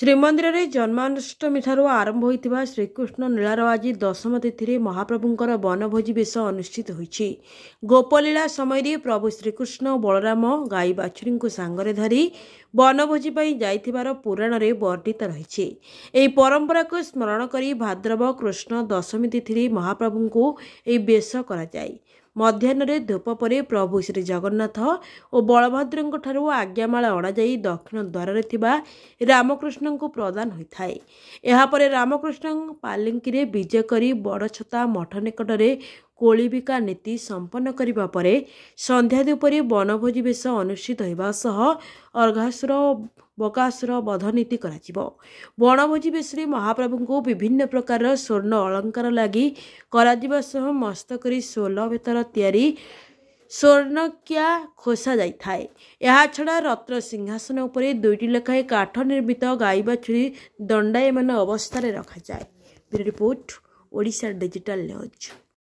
श्रीमंदिर रे जन्माष्टमी ठारू आरंभ होइतिबा श्रीकृष्ण लीलार आज दशम तिथि महाप्रभुंकर वनभोजी बेश अनुष्ठित होइछि। गोपलीला समय प्रभु श्रीकृष्ण बलराम गाई बाछुरी को सांगरे धरी वनभोजी पई जाइथिबार पुराण रे वर्णित रहिछि। एही परंपरा को स्मरण करी भाद्रव कृष्ण दशमी तिथि महाप्रभु को एही बेश करा जाय। मध्याह्न धूप पर प्रभु श्री जगन्नाथ और बलभद्र ठारू आज्ञामाला अणाई दक्षिण द्वार थिबा रामकृष्ण को प्रदान होता है। यापर रामकृष्ण पालिंकी विजय करी बड़छता मठ निकटरे कोलिबिका नीति संपन्न करिबा परे संध्या धूपरी वनभोजी बेश अनुष्ठित होगा सह अर्घासुर बकासुर बध नीति करा। वनभोजी बेश महाप्रभु को विभिन्न प्रकार स्वर्ण अलंकार लगी करा सह मस्तकरी सोल बेतर तैयारी स्वर्णक्या खोसा जाए। यह छड़ा रत्न सिंहासन उपरे 2टी लेखाएं काठ निर्मित गाई बाछुरी दंडायमान अवस्था रखा जाए। Report Odisha digital news.